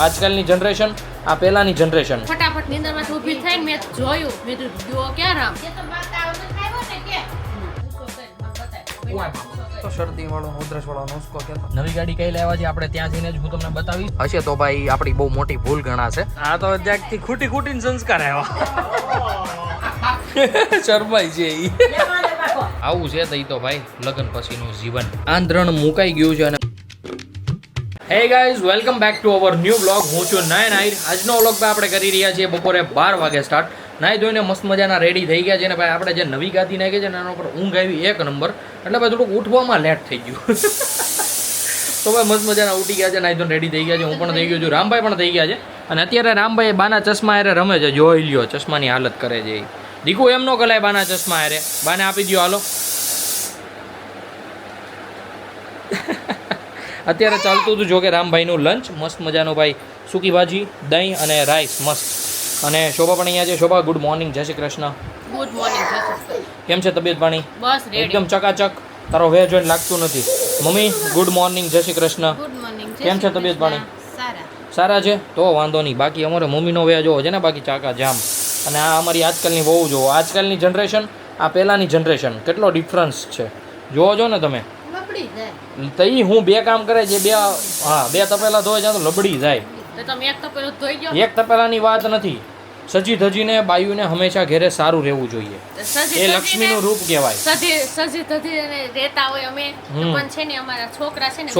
આજકાલની જનરેશન આ પહેલાની જનરેશન ફટાફટ નીંદરમાંથી ઊભી થઈને મેં જોયું મેં કીધું ક્યાં રામ તો શરદી વાળો ઉધરસ વાળો નુસ્ખો કહેતો નવી ગાડી કઈ લેવા છે આપણે ત્યાં જઈને જ હું તમને બતાવીશ હશે તો ભાઈ આપણી બહુ મોટી ભૂલ ગણાશે આ તો જ્યાંથી ખૂટીને સંસ્કાર આવ્યા શરમાઈ છે ઈ આવું છે તઈ તો ભાઈ લગ્ન પછીનું જીવન આંધ્રણ મુકાઈ ગયું છે અને hey guys welcome back to our new blog હું છું નયન આહિર આજનો વ્લોગ આપણે કરી રહ્યા છીએ બપોરે 12 વાગે સ્ટાર્ટ નાઈ ધોઈને મસ્ત મજાના રેડી થઈ ગયા છે ને ભાઈ આપણે જે નવી ગાદી નાખી છે ને એના ઉપર ઊંઘ આવી એક નંબર એટલે ભાઈ થોડુંક ઉઠવામાં લેટ થઈ ગયું તો ભાઈ મસ્ત મજાના ઉઠી ગયા છે નાઈ ધોઈને રેડી થઈ ગયા છે હું પણ થઈ ગયો છું રામભાઈ પણ થઈ ગયા છે અને અત્યારે રામભાઈ બાના ચશ્મા હારે રમે છે જોઈ લ્યો ચશ્માની હાલત કરે છે દીકુ એમ નો કલાય બાના ચશ્મા હારે બાને આપી દો હાલો અત્યારે ચાલતું હતું જો કે રામભાઈનું લંચ મસ્ત મજાનું ભાઈ સૂકી ભાજી દહીં અને રાઈસ મસ્ત અને શોભા પણ અહીંયા છે શોભા ગુડ મોર્નિંગ જય શ્રી કૃષ્ણ ગુડ મોર્નિંગ કેમ છે તબિયત પાણી બસ રેડી એકદમ ચકાચક તારો વેર જોઈને લાગતું નથી મમ્મી ગુડ મોર્નિંગ જય શ્રી કૃષ્ણ ગુડ મોર્નિંગ કેમ છે તબિયત પાણી સારા છે તો વાંધો નહીં બાકી અમારે મમ્મીનો વેર જોવો છે ને બાકી ચાકા જામ અને આ અમારી આજકાલની બહુ જોવો આજકાલની જનરેશન આ પહેલાંની જનરેશન કેટલો ડિફરન્સ છે જોવો છો ને તમે તઈ હું બે કામ કરે છે બે તપેલા ધોય છે તો લબડી જાય એક તપેલાની વાત નથી સજી ધજીને બાયુને હંમેશા ઘેરે સારું રહેવું જોઈએ એ લક્ષ્મીનું રૂપ કહેવાય સજી ધજીને રહેતા હોય અમે પણ છે ને અમારા છોકરા છે ને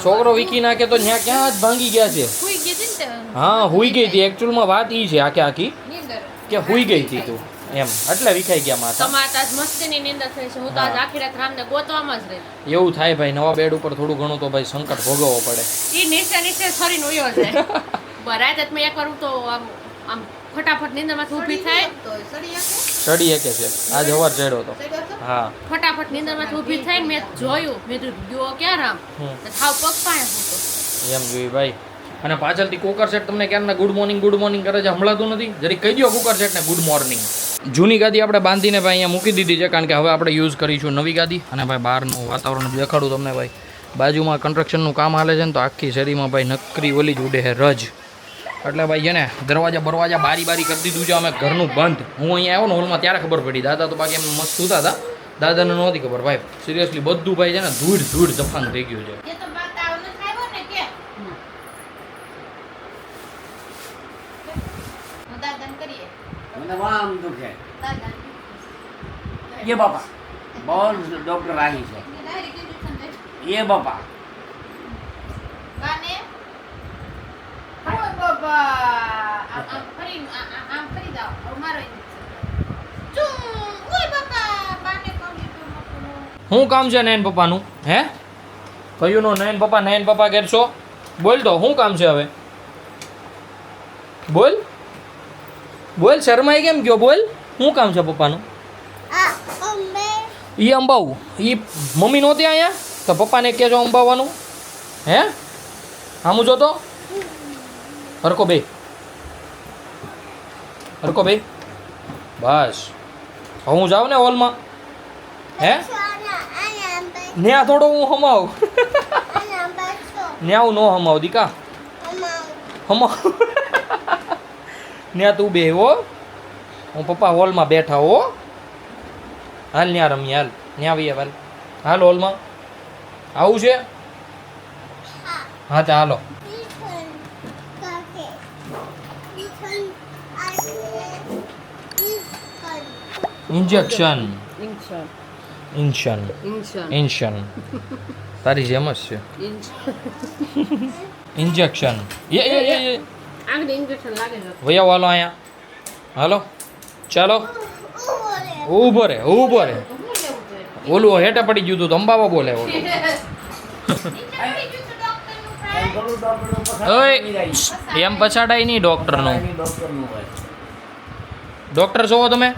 છોકરો વીકી નાખે તો ત્યાં ક્યાં જ ભાંગી ગયા છે હુઈ ગઈ હતી ને હા હુઈ ગઈ હતી એકચ્યુઅલમાં વાત ઈ છે આખી કે હુઈ ગઈ હતી તું એમ એટલે વિખાઈ ગયા માથા તમારે આજ મસ્તીની નીંદર થઈ છે હું તો આજ આખી રાત રામને ગોતવામાં જ રહી એવું થાય ભાઈ નવા બેડ ઉપર થોડું ઘણું તો ભાઈ સંકટ ભોગવવો પડે ઈ નીચે ફરીને ઉયો જાય બરાત મેં એકવાર હું તો આમ ફટાફટ નીંદરમાંથી ઊભી થાય ચડી શકે છે આજ હવાર ચડ્યો તો હા ફટાફટ નીંદરમાંથી ઊભી થઈને મેં જોયું મેં કીધું ક્યાં રામ થાવ પગ પાયા હતો એમ જોયું ભાઈ અને પાછળથી કુકર સેટ તમને ક્યારના ગુડ મોર્નિંગ કરે છે હમણાં નથી જરી કહી દો કુકર સેટને ગુડ મોર્નિંગ જૂની ગાદી આપણે બાંધીને ભાઈ અહીંયા મૂકી દીધી છે કારણ કે હવે આપણે યુઝ કરીશું નવી ગાદી અને ભાઈ બહારનું વાતાવરણ દેખાડું તમને ભાઈ બાજુમાં કન્સ્ટ્રક્શનનું કામ હાલે છે ને તો આખી શેરીમાં ભાઈ નકરી ઓલી જ ઉડે છે રજ એટલે ભાઈ છે ને દરવાજા બારી કરી દીધું છે અમે ઘરનું બંધ હું અહીંયા આવ્યો ને હોલમાં ત્યારે ખબર પડી દાદા તો બાકી એમ મસ્ત સૂતા હતા દાદાને નહોતી ખબર ભાઈ સિરિયસલી બધું ભાઈ છે ને ધૂળ જફાન થઈ ગયું છે ये बाबा बहुत डॉक्टर आई है ये बाबा શું કામ છે નયન પપ્પાનું હે કયું નો નયન પપ્પા કરશો બોલ તો શું કામ છે હવે બોલ શર્માઈ કેમ ગયો બોલ શું કામ છે પપ્પાનું ઈ અંબાવું ઈ મમ્મી નહોતી અહીંયા તો પપ્પાને કહેજો અંબાવવાનું હે આમું જોતો હરકો બે બસ હું જાઉં ને હોલમાં હે ન્યા થોડો હું હમાવ ન્યા હું નો હમાવ દીકા હમાવ ન્યા તું બે હો હું પપ્પા હોલમાં બેઠા હો હાલ ન્યા રમી હાલ ન્યા આવીએ હાલ હોલમાં આવું છે હા તો હાલો ઇન્જેક્શન તારી જેમ જ છે ઇન્જેક્શન ભૈયા હાલો અહીંયા હાલો ચાલો ઊભો રે ઓલું હેઠે પડી ગયું તું અંબાવા બોલે ઓલું એમ પછાડાય નહીં ડોક્ટરનું ડોક્ટર છો તમે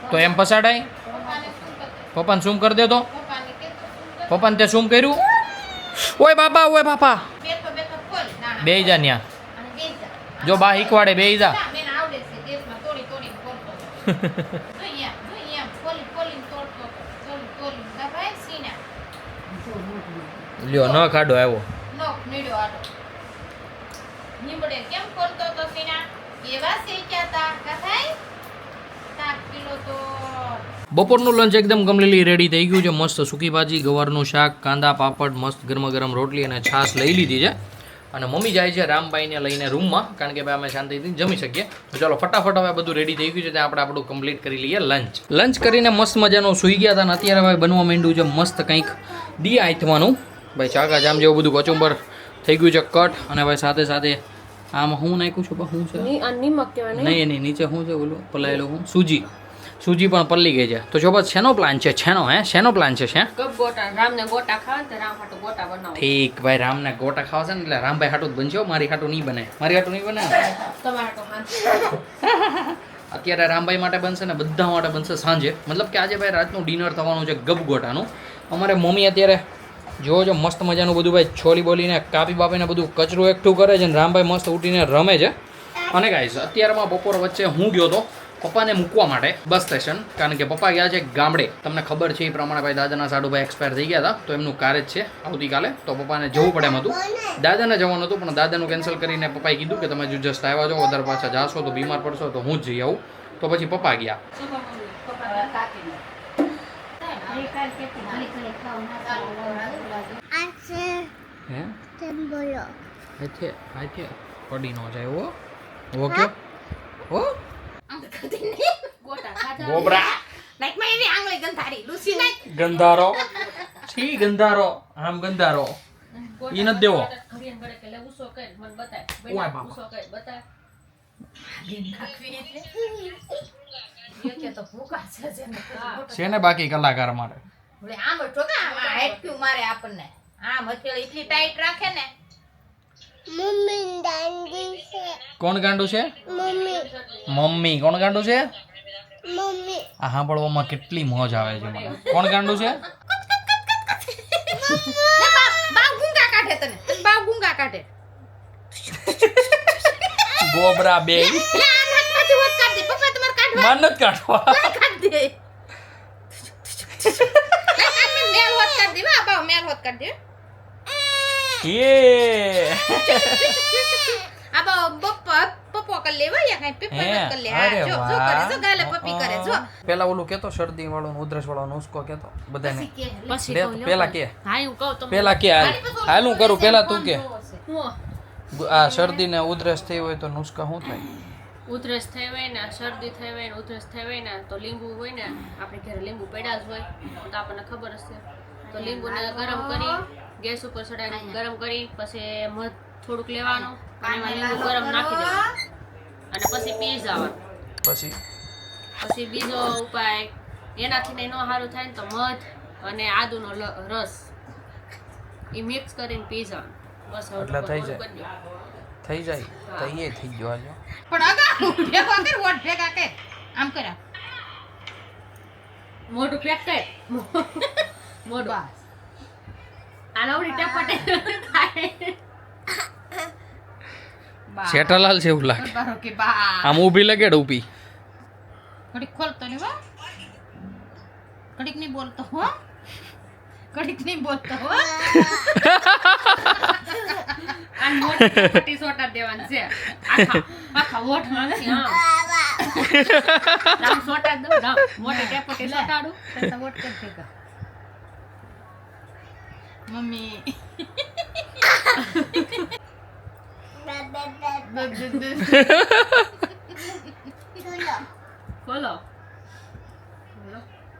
તો એમ પછાડાય પપ્પાને શું કરી દે તો પપ્પાને તે શું કર્યું ઓય બાપા બે જા ન્યા જો બા શીખવાડે બે જા લ્યો ન ખાડો આવ્યો નીમડે કેમ ખોલતો તો સીના એવા શેક્યા તા કથાઈ 7 કિલો તો બપોરનું લંચ એકદમ કમ્પ્લીટલી રેડી થઈ ગયું છે. મસ્ત સૂકી ભાજી, ગવારનું શાક, કાંદા, પાપડ, મસ્ત ગરમા ગરમ રોટલી અને છાશ લઈ લીધી છે. અને મમ્મી જાય છે રામભાઈને લઈને રૂમમાં, કારણ કે ભાઈ અમે શાંતિથી જમી શકીએ. તો ચાલો ફટાફટ હવે બધું રેડી થઈ ગયું છે, ત્યાં આપણે આપણું કમ્પ્લીટ કરી લઈએ લંચ. લંચ કરીને મસ્ત મજાનો સૂઈ ગયા હતા અને અત્યારે ભાઈ બનવા માંડ્યું છે મસ્ત કંઈક દી આથવાનું. ભાઈ ચાકા જામ જેવું બધું કચુંબર થઈ ગયું છે કટ. અને ભાઈ સાથે સાથે આમાં હું નાખ્યું છું શું છે નિમક કહેવાય નહીં એની નીચે શું છે ઓલું પલાયેલું હું સૂજી પણ પલ્લી ગઈ છે. તો જો બસ શેનો પ્લાન છે? શેનો પ્લાન છે? કપ ગોટા રામને ગોટા ખાવા તો રામ હાટુ ગોટા બનાવો. ઠીક ભાઈ, રામને ગોટા ખાવા છે ને એટલે રામભાઈ હાટું જ બનશે, મારી હાટું નહીં બને. તમારે તો હાથ અત્યારે રામભાઈ માટે બનશે ને બધા માટે બનશે સાંજે. મતલબ કે આજે ભાઈ રાતનું ડિનર થવાનું છે ગપગોટાનું. અમારે મમ્મી અત્યારે જો મસ્ત મજાનું બધું ભાઈ છોલી બોલીને કાપી બાપીને બધું કચરું એકઠું કરે છે ને રામભાઈ મસ્ત ઉઠીને રમે છે. અને ગાઈસ અત્યારમાં બપોર વચ્ચે હું ગયો તો પપ્પાને મૂકવા માટે બસ સ્ટેશન, કારણ કે પપ્પા ગયા છે ગામડે. તમને ખબર છે એ પ્રમાણે ભાઈ દાદાના સાડુભાઈ એક્સપાયર થઈ ગયા હતા, તો એમનું કાર્ય છે આવતીકાલે, તો પપ્પાને જવું પડે એમ હતું. દાદાને જવાનું હતું પણ દાદાનું કેન્સલ કરીને પપ્પાએ કીધું કે તમે જો જસ્ટ આવ્યા છો, વધારે પાછા જાશો તો બીમાર પડશો તો હું જ જઈ આવું. તો પછી પપ્પા ગયા. પડી ન જાય હો. ઓકે હો ગોટા ખાધા ગોબરા નાઈક માં એની આંગળી ગંધારી લૂસી નાખ ગંધારો છી ગંધારો આમ ગંધારો ઈ નથી દેવો. ઘડિયાળ ઘડે કે લે ઉસો કર મને બતાય. ઓય બાપા. ઉસો કર બતાય. કે તો ભૂખા છે જેને છે ને બાકી કલાકાર મારે. હવે આમ ઠોકા આ હેટક્યુ મારે આપણને આમ હથેળી એટલી ટાઈટ રાખે ને કોણ ગાંડું છે? મમ્મી. કોણ ગાંડું છે? આ સાંભળવામાં કેટલી મોજ આવે છે મને. કોણ ગાંડું છે? બાવ ગુંગા કાઢે તને બાવ ગુંગા કાઢે ગોબરા બે લે આ હાથમાંથી હોત કાઢ દે પપ્પા તમાર કાઢવા મન નથી કાઢવા. કાઢ દે લે આ મેલ હોત કાઢ દે વા બાવ મેલ હોત કાઢ દે યે આ બાવ પપ્પા પપ્પો કર લેવા યા કઈ પપ્પા કર લે હા જો જો કરે જો ગાલે પપ્પી કરે જો પેલા ઓલું કેતો શરદી વાળો ઉધરસ વાળો નુસ્ખો કેતો બધાને. પછી લે કહું તો લ્યો. પેલા કે હા હું કહું તમને. પેલા કે હાલ હું કરું પેલા તું કે. હું આ શરદી ને ઉધરસ થઈ હોય તો નુસ્ખા શું થાય? ઉધરસ થઈ હોય ને શરદી થઈ હોય ને ઉધરસ થઈ હોય ને તો લીંબુ હોય ને આપણે ઘરે લીંબુ પડ્યા જ હોય તો આપણને ખબર હશે. તો લીંબુને ગરમ કરી ગેસ ઉપર ચડાવી ગરમ કરી પછી મધ થોડુંક લેવાનું અને એમાં લીંબુ ગરમ નાખી દેવાનું અને પછી પી જવાનું. પછી બીજો ઉપાય એનાથી ને ન સારું થાય ને તો મધ અને આદુનો રસ એ મિક્સ કરીને પી જવાનું. બસ હવે એટલે થઈ થોડું જાય? કરી દો. થઈ જાય તો એ થઈ ગયો આજે. પણ આગા ભેગા કર વોટ ભેગા કર આમ કરા મોઢું પેક કર મોઢું બસ આનાવડી ટપટે થાય. શેઠાલાલ છે એવું લાગે. બારો કે બા આમ ઊભી લગેડ ઊભી. ઘડીક ખોલતો ને વા ઘડીક નહીં બોલતો હો ઘડીક નહીં બોલતો હો આ મોટી ટપટી સોટા દેવાની છે આખા ઓઠમાં નથી આમ રામ સોટા દો રામ મોટી ટપટી સોટાડું પૈસા વોટ કર ભેગા મમ્મી ખોલો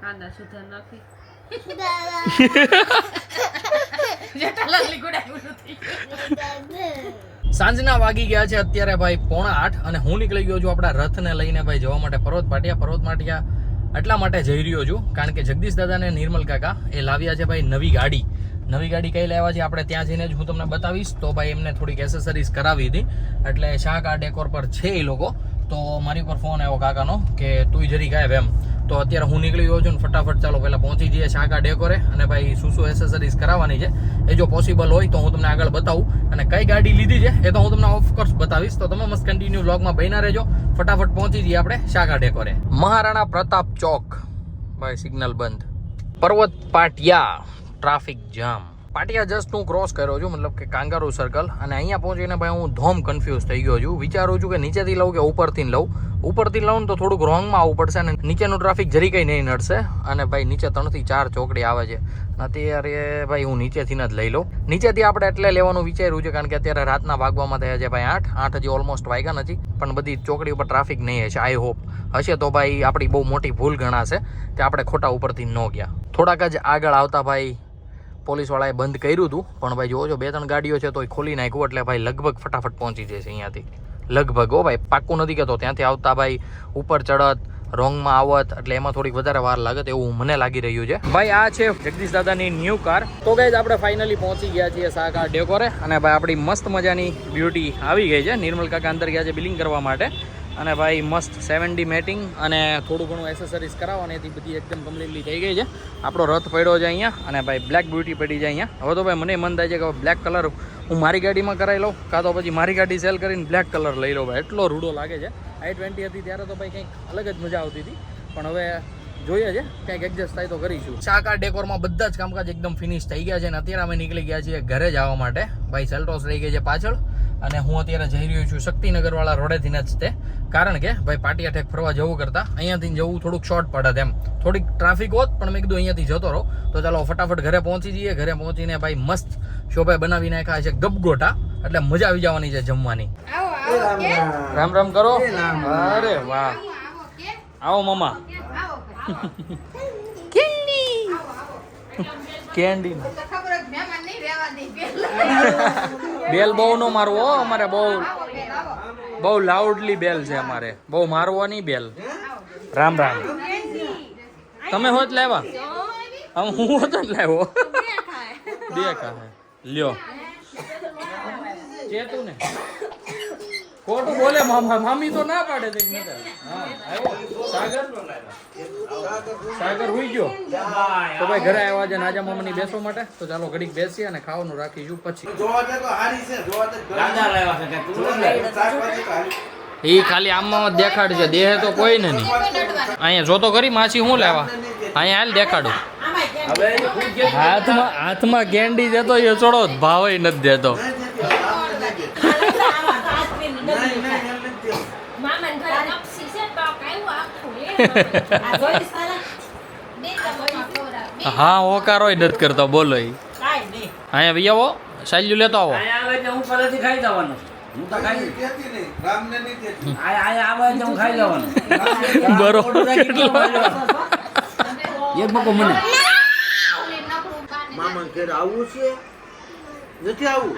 કાંદા સુધાર નાખી જેઠાલાલની ગુડાઈ નથી સાંજના વાગી ગયા છે અત્યારે ભાઈ 7:45 અને હું નીકળી ગયો છું આપણા રથને લઈને ભાઈ જવા માટે પર્વત પાટિયા એટલા માટે જઈ રહ્યો છું કારણ કે જગદીશ દાદા ને નિર્મલ કાકા એ લાવ્યા છે ભાઈ નવી ગાડી કઈ લાવ્યા છે આપણે ત્યાં જઈને જ હું તમને બતાવીશ. તો ભાઈ એમને થોડીક એસેસરીઝ કરાવી હતી એટલે શાહ કાર ડેકોર પર છે એ લોકો. તો મારી ઉપર ફોન આવ્યો કાકાનો કે તું જરી ગાયબ એમ. તો અત્યારે હું નીકળી ગયો છું ને ફટાફટ ચાલો પહેલા પહોંચી જઈએ શાહ કાર ડેકોરે અને ભાઈ શું એસેસરીઝ કરાવવાની છે એ જો પોસિબલ હોય તો હું તમને આગળ બતાવું અને કઈ ગાડી લીધી છે એ તો હું તમને ઓફકોર્સ બતાવીશ. તો તમે મસ્ત કન્ટિન્યુ વ્લોગમાં બન્યા રહેજો. ફટાફટ પહોંચી જઈએ આપણે શાહ કાર ડેકોરે. મહારાણા પ્રતાપ ચોક ભાઈ સિગ્નલ બંધ. પર્વત પાટિયા ટ્રાફિક જામ. પાટિયા જસ્ટ હું ક્રોસ કર્યો છું, મતલબ કે કાંગારૂ સર્કલ, અને અહીંયા પહોંચીને ભાઈ હું ધોમ કન્ફ્યુઝ થઈ ગયો છું. વિચારું છું કે નીચેથી લઉં કે ઉપરથી લઉં. ઉપરથી લઉં ને તો થોડુંક રોંગમાં આવવું પડશે, અને નીચેનું ટ્રાફિક જરી કંઈ નહીં નડશે. અને ભાઈ નીચે 3 થી 4 ચોકડી આવે છે, અત્યારે ભાઈ હું નીચેથી જ લઈ લઉં. નીચેથી આપણે એટલે લેવાનું વિચાર્યું છે કારણ કે અત્યારે રાતના વાગવામાં થયા છે ભાઈ 8 હજી ઓલમોસ્ટ વાગ્યા નથી, પણ બધી ચોકડી ઉપર ટ્રાફિક નહીં હશે. આઈ હોપ હશે તો ભાઈ આપણી બહુ મોટી ભૂલ ગણાશે કે આપણે ખોટા ઉપરથી ન ગયા. થોડાક જ આગળ આવતા ભાઈ પોલીસવાળાએ બંધ કર્યું હતું, પણ ભાઈ જોવો છો 2-3 ગાડીઓ છે તો એ ખોલી નાખ્યું, એટલે ભાઈ લગભગ ફટાફટ પહોંચી જશે અહીંયાથી. લગભગ હો ભાઈ, પાક્કું નથી કહેતો. ત્યાંથી આવતા ભાઈ ઉપર ચડત, રોંગમાં આવત, એટલે એમાં થોડીક વધારે વાર લાગે એવું મને લાગી રહ્યું છે. ભાઈ આ છે જગદીશ દાદાની ન્યૂ કાર. તો ગાઈઝ આપણે ફાઇનલી પહોંચી ગયા છીએ શાહ કાર ડેકોરે, અને ભાઈ આપણી મસ્ત મજાની બ્યુટી આવી ગઈ છે. નિર્મલ કાકા અંદર ગયા છે બિલિંગ કરવા માટે, અને ભાઈ મસ્ત 7D મેટિંગ અને થોડું ઘણું એસેસરીઝ કરાવવાની હતી, બધી એકદમ કમ્પ્લીટલી થઈ ગઈ છે. આપણો રથ પડ્યો છે અહીંયા, અને ભાઈ બ્લેક બ્યુટી પડી છે અહીંયા. હવે તો ભાઈ મને મન થાય છે કે બ્લેક કલર હું મારી ગાડીમાં કરાવી લઉં, કાં તો પછી મારી ગાડી સેલ કરીને બ્લેક કલર લઈ લઉં. ભાઈ એટલો રૂડો લાગે છે. i20 હતી ત્યારે તો ભાઈ કંઈક અલગ જ મજા આવતી હતી, પણ હવે જોઈએ છે કંઈક એડજસ્ટ થાય તો કરીશું. શાહ કાર ડેકોરમાં બધા જ કામકાજ એકદમ ફિનિશ થઈ ગયા છે, અને અત્યારે અમે નીકળી ગયા છીએ ઘરે જવા માટે. ભાઈ સેલ્ટોસ રહી ગઈ છે પાછળ, અને હું અત્યારે જઈ રહ્યો છું શક્તિનગરવાળા રોડેથી જ તે, કારણ કે ભાઈ પાટિયા ઠેક ફરવા જવું કરતાં અહીંયાથી જવું થોડુંક શોર્ટ પડે એમ. થોડીક ટ્રાફિક હોત, પણ મેં કીધું અહીંયાથી જતો રહો, તો ચાલો ફટાફટ ઘરે પહોંચી જઈએ. ઘરે પહોંચીને ભાઈ મસ્ત શોભાઈ બનાવી નાખ્યા છે ગબગોટા, એટલે મજા આવી જવાની છે જમવાની. રામ રામ કરો. અરે વાહ, આવો મામા. કેન્ડી બેલ બહુ નો મારવો, અમારે બહુ લાઉડલી બેલ છે, અમારે બહુ મારવો નહીં બેલ. રામ રામ. તમે હોત લાવ્યા? હું હોત જ લાવ્યો. બે કાહે લ્યો. ચેતું ને ખોટું બોલે મામા, મામી તો ના પાડે છે. સાગર સાગર હુઈ ગયો તો ભાઈ ઘરે આવ્યા છે નાજા મામાની બેસવા માટે, તો ચાલો ઘડીક બેસીએ અને ખાવાનું રાખીશું પછી. એ ખાલી આમમાં દેખાડ છે, દેહ તો કોઈ ને નહીં. અહીંયા જોતો કરી માછી હું લેવા, અહીંયા હાલ દેખાડું. હાથમાં કેન્ડી દેતો એ છોડો ભાવ નથી દેતો. હા ઓકારો નથી કરતો, બોલો. અહીંયા ભાઈ આવો, સાલ્યુ લેતો આવો. હું પહેલેથી ખાઈ જવાનું. હું તો ખાઈ ખાઈ જવાનું. બરોબર. એક બકો મને મામા ઘરે આવું છે, નથી આવું.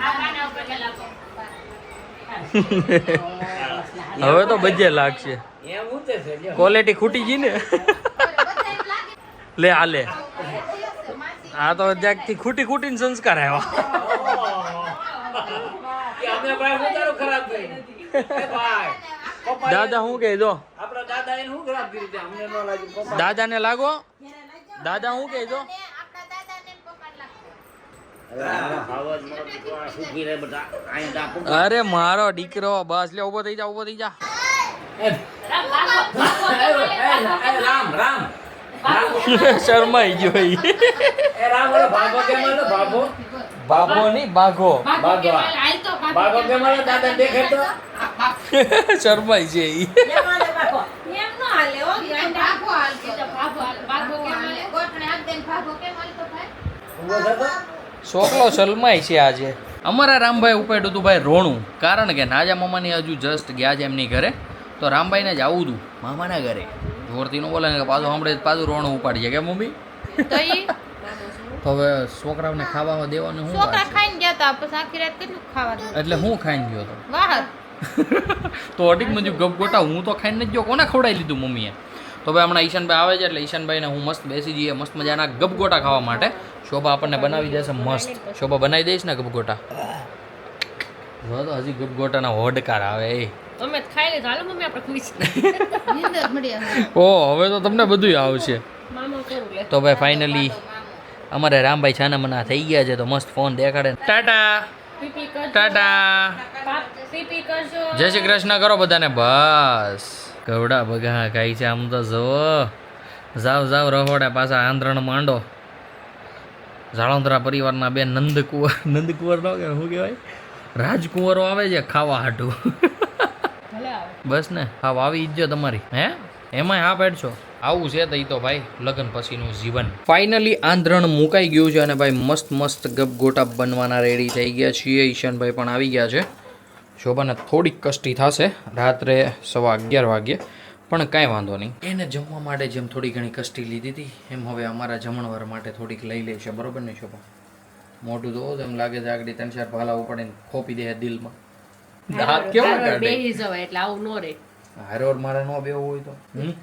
હવે તો બજે લાગશે, ક્વોલિટી ખૂટી ગઈ ને. લે આ લે, આ તો જ્યાંથી ખૂટી ખૂટીને સંસ્કાર આવ્યા. દાદા શું કહે જો, દાદાને લાગો. દાદા શું કહે જો, અરે મારો દીકરો બસ લે, ઉભો થઈ જા, ઉભો થઈ જા. રામ રામ શરમાઈ ગયો. બાબો નહીં બાઘો, શરમાઈ છે ઈ. છોકરો શરમાય છે આજે. અમારા રામભાઈ ઉપાડ્યું હતું ભાઈ રોણું, કારણ કે નાજા મામાની હજુ જસ્ટ ગયા છે એમની ઘરે, તો રામભાઈને જ આવું હતું મામાના ઘરે. જોરથી નો બોલે ને પાછું હમણાં પાછું રોણું ઉપાડી છે કે મમ્મી. તો હવે છોકરાઓને ખાવા દેવાનું શું વાત છે? ખાઈને ગયા તા, પછી આખી રાત કેટલું ખાવાનું. એટલે હું ખાઈને ગયો તો વાહ. તો અડીક મજુ ગપગોટા હું તો ખાઈને જ ગયો. કોને ખવડાવી લીધું મમ્મીએ? તો ભાઈ હમણાં ઈશાનભાઈ આવે છે, એટલે ઈશાનભાઈને હું મસ્ત બેસી જઈએ મસ્ત મજાના ગપગોટા ખાવા માટે. શોભા આપણને બનાવી દેશે મસ્ત. શોભા બનાવી દઈશ ને ગપગોટા? જો તો હજી ગપગોટાના હોડકાર આવે. તમે ખાઈ લીધું, હાલો મમ્મી આપણે ખુશ. નીંદર મળી આવે. ઓ હવે તો તમને બધું આવશે. મામા કરું લે. તો ભાઈ ફાઇનલી અમારે રામભાઈ છાના મના થઈ ગયા છે, તો મસ્ત ફોન દેખાડે. ટાટા પીપી કરજો. ટાટા, પીપી કરજો. જય શ્રી કૃષ્ણ કરો બધાને. બસ કવડા બગા ખાઈ છે આમ તો. જો જાવ જાવ રહોડા પાછા આંધણ માંડો. ઝાલોંદરા પરિવારના બે નંદકુંવર નો કે શું કહેવાય રાજકુંવરો આવે છે ખાવા હાટું. ભલે આવે. બસ ને હા આવી જ તમારી હે એમાંય હા પાડશો. આવું છે તો ઈ તો ભાઈ લગ્ન પછીનું જીવન. ફાઇનલી આંધણ મુકાઈ ગયું છે અને ભાઈ મસ્ત મસ્ત ગપગોટા બનવાના રેડી થઈ ગયા છીએ. ઈશાનભાઈ પણ આવી ગયા છે. શોભાને થોડીક કષ્ટી થશે રાત્રે 11:15 વાગ્યે, પણ કાંઈ વાંધો નહીં. એને જમવા માટે જેમ થોડી ઘણી કષ્ટી લીધી હતી એમ હવે અમારા જમણવાર માટે થોડીક લઈ લેશે. બરોબર ને શોભા? મોઢું તો એમ લાગે છે આગળ 3-4 ભાલા ઉપાડીને ખોપી દે દિલમાં. દાંત કેવા કાઢે. બેહી જવાય એટલે આવું નો રે. હારોર મારે નો બેવું હોય તો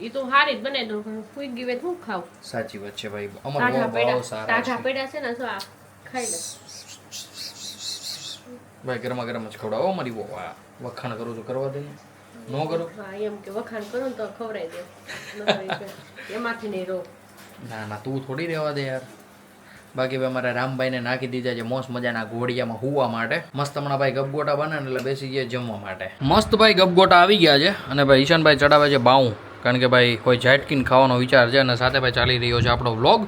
ઈ તો હારી જ બને દઉં પણ ફૂઈ ગઈ હોય તો હું ખાવ. સાચી વાત છે ભાઈ. અમાર તાજા બહુ પેડા સારા તાજા છે પેડા છે ને તો આ ખાઈ લે. ભાઈ. ગરમા ગરમ જ ખવડાવો. મારી બહુ વખાણ કરું છું, કરવા દે નો કરો. હા એમ કે વખાણ કરું ને તો ખવડાવી દે. નકર ઈ કે એમાંથી નહીં રો. ના ના તું થોડી રહેવા દે યાર. બાકી ભાઈ અમારા રામભાઈને નાખી દીધા છે મોસ મજાના ઘોડિયામાં હુવા માટે. મસ્ત હમણાં ભાઈ ગપગોટા બને ને એટલે બેસી ગયા જમવા માટે. મસ્ત ભાઈ ગપગોટા આવી ગયા છે અને ભાઈ ઈશાનભાઈ ચડાવે છે બાઉં, કારણ કે ભાઈ કોઈ ઝાટકીને ખાવાનો વિચાર છે અને સાથે ભાઈ ચાલી રહ્યો છે આપણો વ્લોગ.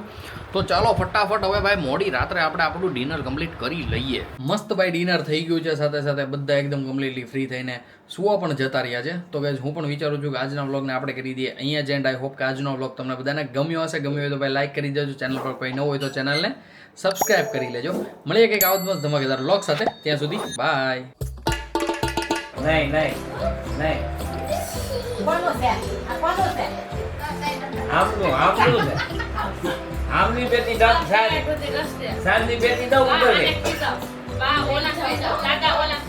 તો ચાલો ફટાફટ હવે ભાઈ મોડી રાત્રે આપણે આપણું ડિનર કમ્પ્લીટ કરી લઈએ. મસ્ત ભાઈ ડિનર થઈ ગયું છે, સાથે સાથે બધા એકદમ કમ્પ્લીટલી ફ્રી થઈને સુવા પણ જતા રહ્યા છે. તો ગાઈઝ હું પણ વિચારું છું કે આજના વ્લોગને આપણે કરી દઈએ અહીંયા જ એન્ડ. આઈ હોપ કે આજનો વ્લોગ તમને બધાને ગમ્યો હશે. ગમ્યો હોય તો ભાઈ લાઈક કરી દેજો. ચેનલ પર કોઈ ન હોય તો ચેનલને સબસ્ક્રાઇબ કરી લેજો. મળીએ કંઈક આવો જ મસ્ત ધમાકેદાર વ્લોગ સાથે. ત્યાં સુધી બાય. નહીં નહીં નહીં કોનો છે આ કોનો છે આમનું આમનું છે. આમની બેટી દામ આ બધી રસ્તે. સાંજની બેટી દઉં આ ઉપર અને કીધું. બા ઓલા ખાઈ જાઓ. દાદા ઓલા